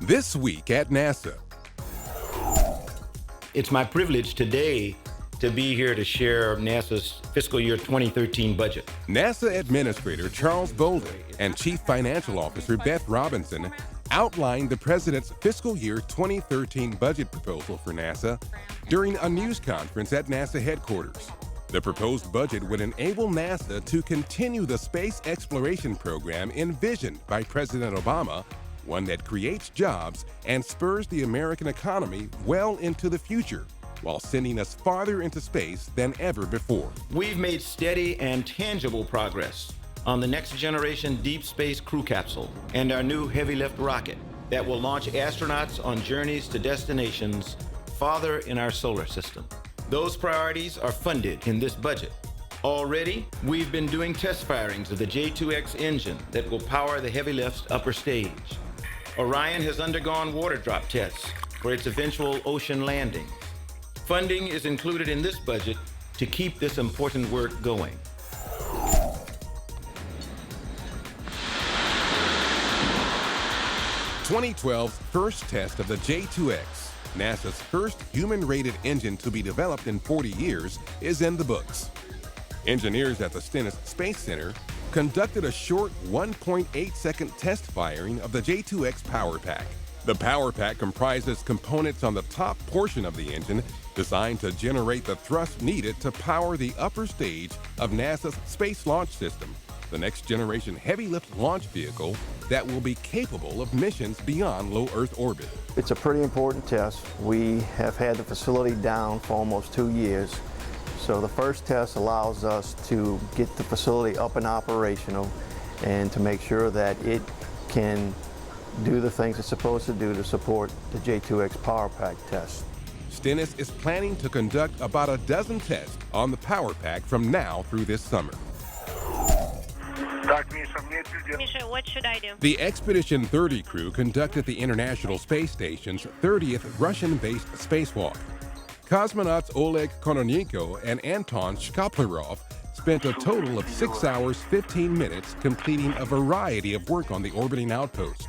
This week at NASA. It's my privilege today to be here to share NASA's fiscal year 2013 budget. NASA Administrator Charles Bolden and Chief Financial Officer Beth Robinson outlined the President's fiscal year 2013 budget proposal for NASA during a news conference at NASA headquarters. The proposed budget would enable NASA to continue the space exploration program envisioned by President Obama, one that creates jobs and spurs the American economy well into the future, while sending us farther into space than ever before. We've made steady and tangible progress on the next generation deep space crew capsule and our new heavy lift rocket that will launch astronauts on journeys to destinations farther in our solar system. Those priorities are funded in this budget. Already, we've been doing test firings of the J2X engine that will power the heavy lift's upper stage. Orion has undergone water drop tests for its eventual ocean landings. Funding is included in this budget to keep this important work going. "2012's first test of the J2X, NASA's first human-rated engine to be developed in 40 years, is in the books. Engineers at the Stennis Space Center conducted a short 1.8-second test firing of the J2X power pack. The power pack comprises components on the top portion of the engine designed to generate the thrust needed to power the upper stage of NASA's Space Launch System, the next-generation heavy-lift launch vehicle that will be capable of missions beyond low Earth orbit. It's a pretty important test. We have had the facility down for almost 2 years. So the first test allows us to get the facility up and operational and to make sure that it can do the things it's supposed to do to support the J2X power pack test. Stennis is planning to conduct about a dozen tests on the power pack from now through this summer. Misha, what should I do? The Expedition 30 crew conducted the International Space Station's 30th Russian-based spacewalk. Cosmonauts Oleg Kononenko and Anton Shkaplerov spent a total of 6 hours, 15 minutes completing a variety of work on the orbiting outpost.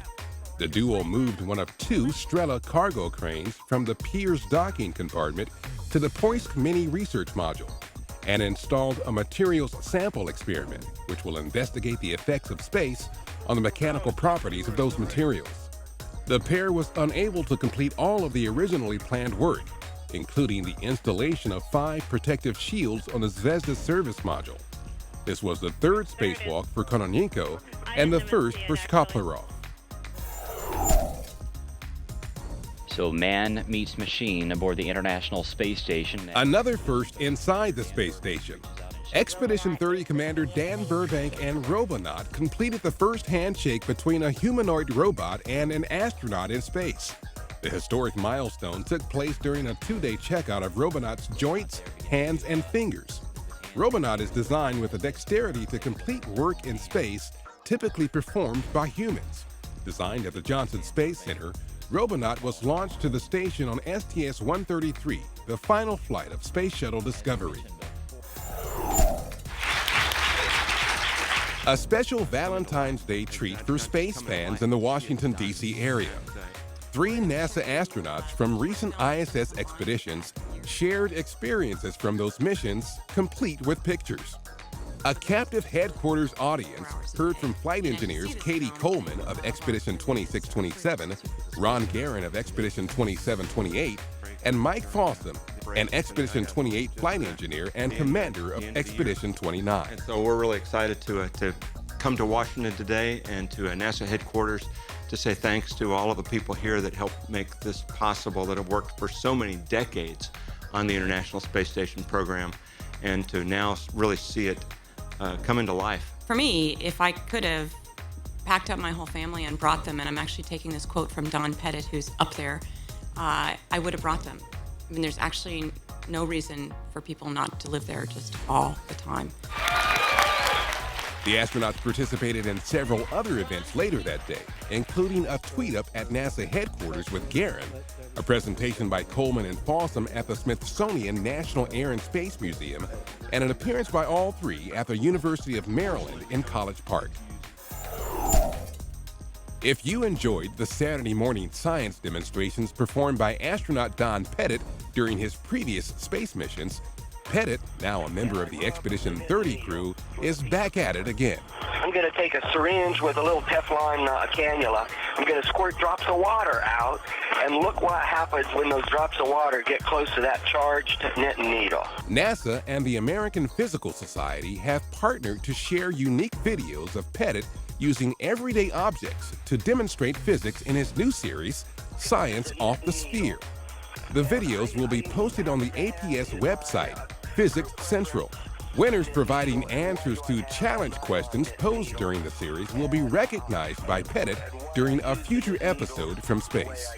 The duo moved one of 2 Strela cargo cranes from the Piers docking compartment to the Poisk Mini Research Module and installed a materials sample experiment, which will investigate the effects of space on the mechanical properties of those materials. The pair was unable to complete all of the originally planned work, including the installation of 5 protective shields on the Zvezda service module. This was the 3rd spacewalk for Kononenko and the 1st for Shkaplerov. So man meets machine aboard the International Space Station. Another first inside the space station. Expedition 30 Commander Dan Burbank and Robonaut completed the first handshake between a humanoid robot and an astronaut in space. The historic milestone took place during a 2-day checkout of Robonaut's joints, hands, and fingers. Robonaut is designed with the dexterity to complete work in space typically performed by humans. Designed at the Johnson Space Center, Robonaut was launched to the station on STS-133, the final flight of Space Shuttle Discovery. A special Valentine's Day treat for space fans in the Washington, D.C. area. 3 NASA astronauts from recent ISS expeditions shared experiences from those missions, complete with pictures. A captive headquarters audience heard from flight engineers Katie Coleman of Expedition 2627, Ron Guerin of Expedition 2728, and Mike Fossum, an Expedition 28 flight engineer and commander of Expedition 29. And so we're really excited to come to Washington today and to NASA headquarters to say thanks to all of the people here that helped make this possible, that have worked for so many decades on the International Space Station program, and to now really see it come into life. For me, if I could have packed up my whole family and brought them, and I'm actually taking this quote from Don Pettit, who's up there, I would have brought them. I mean, there's actually no reason for people not to live there just all the time. The astronauts participated in several other events later that day, including a tweet-up at NASA headquarters with Guerin, a presentation by Coleman and Fossum at the Smithsonian National Air and Space Museum, and an appearance by all 3 at the University of Maryland in College Park. If you enjoyed the Saturday morning science demonstrations performed by astronaut Don Pettit during his previous space missions, Pettit, now a member of the Expedition 30 crew, is back at it again. I'm going to take a syringe with a little Teflon cannula. I'm going to squirt drops of water out, and look what happens when those drops of water get close to that charged knitting needle. NASA and the American Physical Society have partnered to share unique videos of Pettit using everyday objects to demonstrate physics in his new series, Science Off the Sphere. The videos will be posted on the APS website, Physics Central. Winners providing answers to challenge questions posed during the series will be recognized by Pettit during a future episode from space.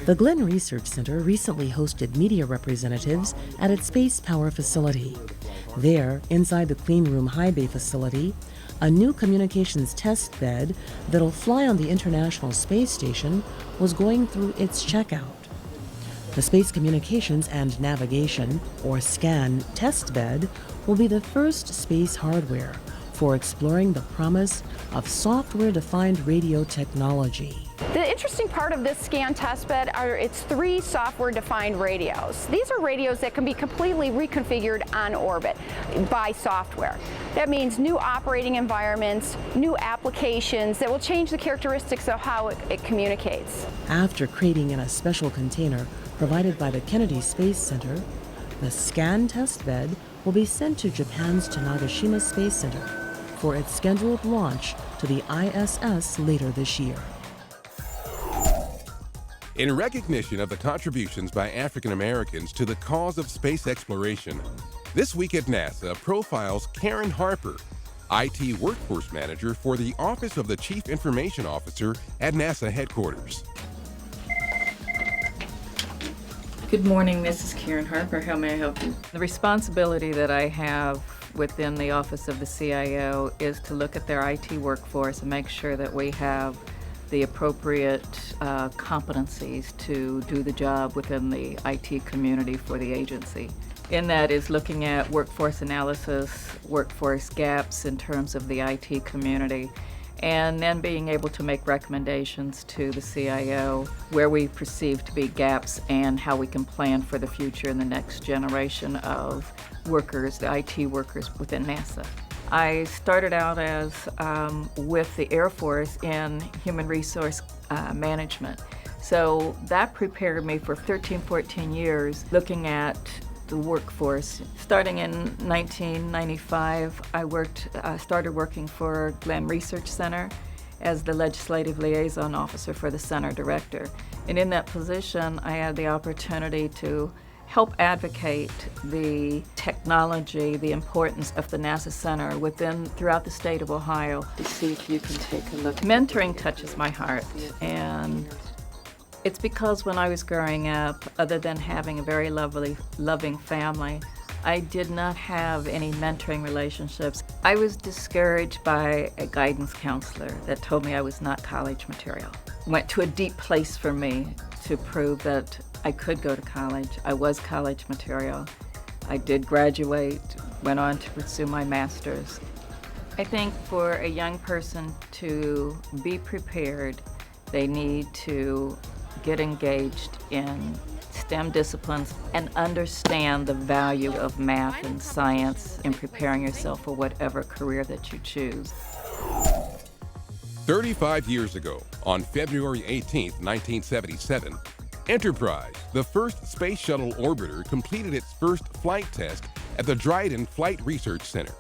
The Glenn Research Center recently hosted media representatives at its space power facility. There, inside the clean room high bay facility, a new communications test bed that'll fly on the International Space Station was going through its checkout. The Space Communications and Navigation, or SCAN, test bed will be the first space hardware for exploring the promise of software-defined radio technology. The interesting part of this SCAN testbed are its 3 software-defined radios. These are radios that can be completely reconfigured on orbit by software. That means new operating environments, new applications that will change the characteristics of how it communicates. After crating in a special container provided by the Kennedy Space Center, the SCAN testbed will be sent to Japan's Tanegashima Space Center for its scheduled launch to the ISS later this year. In recognition of the contributions by African Americans to the cause of space exploration, this week at NASA profiles Karen Harper, IT Workforce Manager for the Office of the Chief Information Officer at NASA headquarters. Good morning, this is Karen Harper. How may I help you? The responsibility that I have within the Office of the CIO is to look at their IT workforce and make sure that we have the appropriate competencies to do the job within the IT community for the agency. In that is looking at workforce analysis, workforce gaps in terms of the IT community, and then being able to make recommendations to the CIO where we perceive to be gaps and how we can plan for the future and the next generation of workers, the IT workers within NASA. I started out as with the Air Force in human resource management. So that prepared me for 13, 14 years looking at the workforce. Starting in 1995, I started working for Glenn Research Center as the legislative liaison officer for the center director. And in that position, I had the opportunity to help advocate the technology, the importance of the NASA Center throughout the state of Ohio. Let's see if you can take a look. Mentoring touches my heart, and it's because when I was growing up, other than having a very loving family, I did not have any mentoring relationships. I was discouraged by a guidance counselor that told me I was not college material. Went to a deep place for me to prove that I could go to college. I was college material. I did graduate, went on to pursue my master's. I think for a young person to be prepared, they need to get engaged in STEM disciplines and understand the value of math and science in preparing yourself for whatever career that you choose. 35 years ago, on February 18, 1977, Enterprise, the first space shuttle orbiter, completed its first flight test at the Dryden Flight Research Center.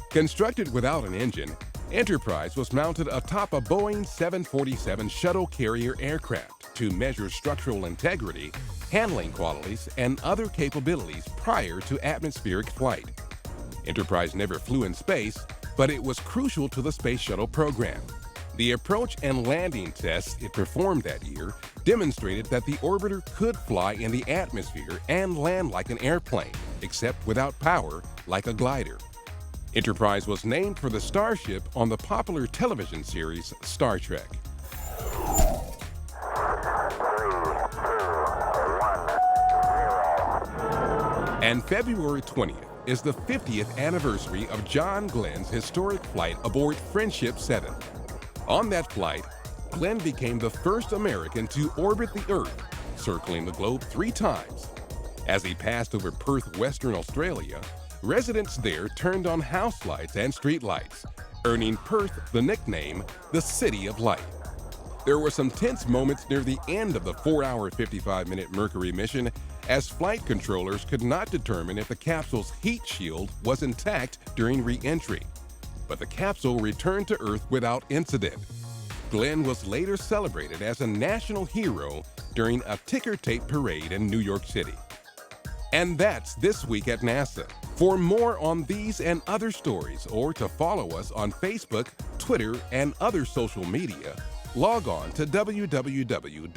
Constructed without an engine, Enterprise was mounted atop a Boeing 747 shuttle carrier aircraft to measure structural integrity, handling qualities, and other capabilities prior to atmospheric flight. Enterprise never flew in space, but it was crucial to the space shuttle program. The approach and landing tests it performed that year demonstrated that the orbiter could fly in the atmosphere and land like an airplane, except without power, like a glider. Enterprise was named for the starship on the popular television series Star Trek. 3, 2, 1, 0. And February 20th is the 50th anniversary of John Glenn's historic flight aboard Friendship 7. On that flight, Glenn became the first American to orbit the Earth, circling the globe 3 times. As he passed over Perth, Western Australia, residents there turned on house lights and street lights, earning Perth the nickname the City of Light. There were some tense moments near the end of the 4-hour, 55-minute Mercury mission as flight controllers could not determine if the capsule's heat shield was intact during re-entry. But the capsule returned to Earth without incident. Glenn was later celebrated as a national hero during a ticker tape parade in New York City. And that's This Week at NASA. For more on these and other stories, or to follow us on Facebook, Twitter, and other social media, log on to www.nasa.gov.